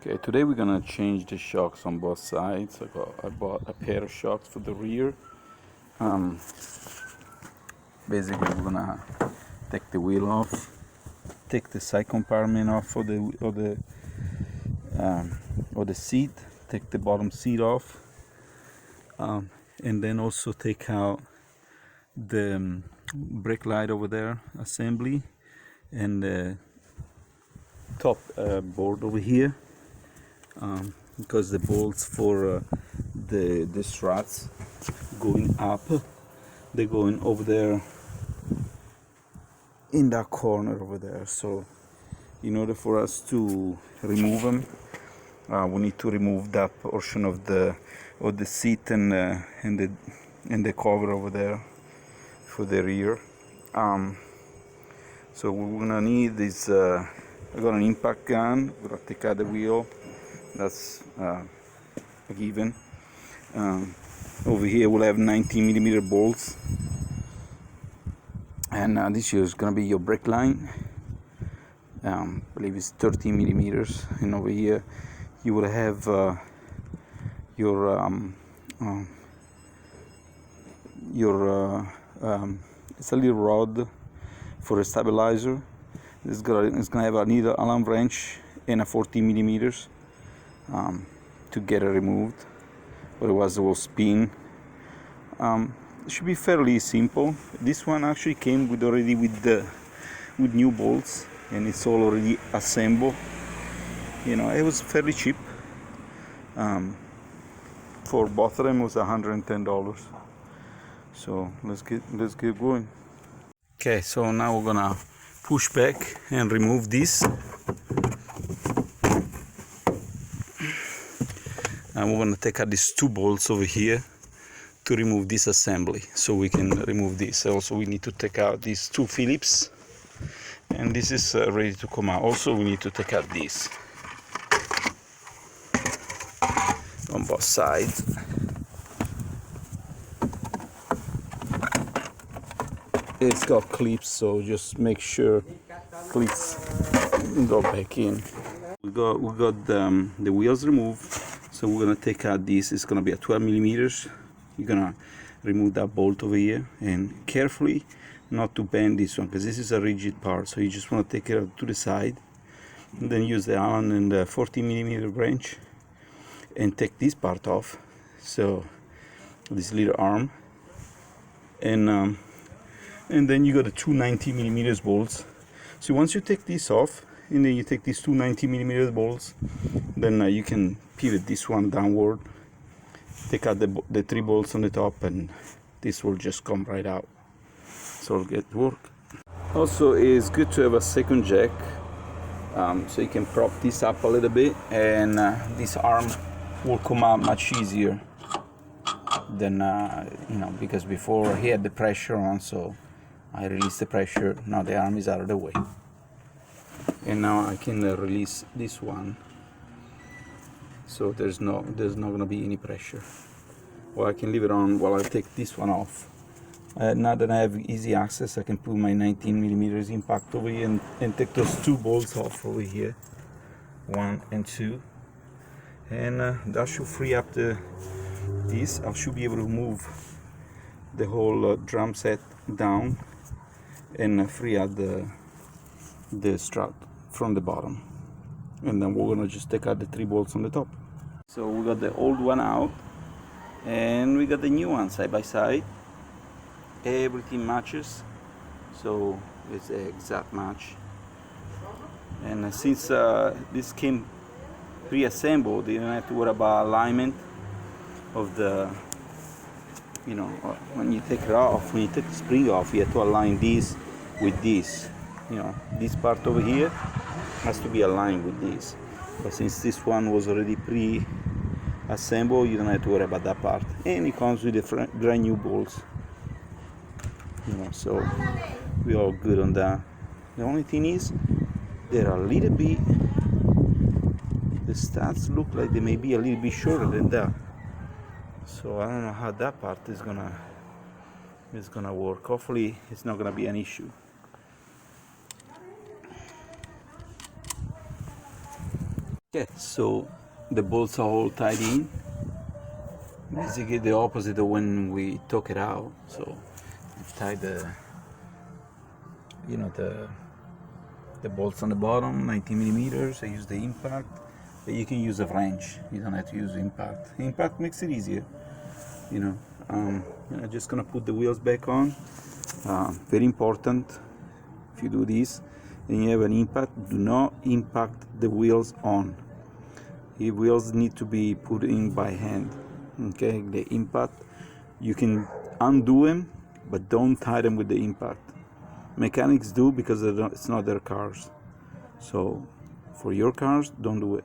Okay, today we're gonna change the shocks on both sides. I bought a pair of shocks for the rear. Um, Basically, we're gonna take the wheel off, take the side compartment off of the seat, take the bottom seat off, and then also take out the brake light over there assembly and the top board over here. Because the bolts for the struts going up, they're going over there in that corner over there. So in order for us to remove them, we need to remove that portion of the seat and the cover over there for the rear. So what we're gonna need is I got an impact gun. We're gonna take out the wheel. That's a given. Over here we'll have 19mm bolts, and this here is gonna be your brake line. I believe it's 13mm, and over here you will have it's a little rod for a stabilizer. It's gonna have a needle Allen wrench and a 14mm. To get it removed, otherwise it will spin. It should be fairly simple. This one actually came with new bolts, and it's all already assembled. It was fairly cheap. For both of them it was $110. So let's get going. Okay, so now we're gonna push back and remove this. And we're going to take out these two bolts over here to remove this assembly, so we can remove this. Also, we need to take out these two Phillips, and this is ready to come out. Also, we need to take out this on both sides. It's got clips, so just make sure clips go back in. We got the wheels removed. So we're gonna take out this. It's gonna be a 12mm. You're gonna remove that bolt over here, and carefully not to bend this one, because this is a rigid part. So you just want to take it out to the side, and then use the Allen and the 14mm wrench and take this part off. So this little arm, and then you got the two 90mm bolts. So once you take this off, and then you take these two 90mm bolts, then you can pivot this one downward, take out the three bolts on the top, and this will just come right out. So it'll get to work. Also, it's good to have a second jack, so you can prop this up a little bit, and this arm will come out much easier than because before he had the pressure on, so I released the pressure. Now the arm is out of the way, and now I can release this one, so there's not gonna be any pressure. Or I can leave it on while I take this one off. Now that I have easy access, I can put my 19mm impact over here and take those two bolts off over here, 1 and 2, and that should free up this. I should be able to move the whole drum set down and free out the strut from the bottom, and then we're gonna just take out the three bolts on the top. So we got the old one out, and we got the new one side by side. Everything matches, so it's an exact match. And since this came pre-assembled, you don't have to worry about alignment of the, when you take it off, when you take the spring off, you have to align this with this. This part over here has to be aligned with this. But since this one was already pre-assembled, you don't have to worry about that part. And it comes with the brand new bolts. So we're all good on that. The only thing is, they're a little bit, the studs look like they may be a little bit shorter than that. So I don't know how that part is gonna work. Hopefully it's not gonna be an issue. Okay, so the bolts are all tied in. Basically the opposite of when we took it out. So you tie the bolts on the bottom, 19 millimeters. I use the impact, but you can use a wrench. You don't have to use impact. Impact makes it easier. You know, just gonna put the wheels back on. Very important. If you do this and you have an impact, do not impact the wheels on. The wheels need to be put in by hand. Okay, the impact, you can undo them, but don't tie them with the impact. Mechanics do because it's not their cars. So for your cars, don't do it.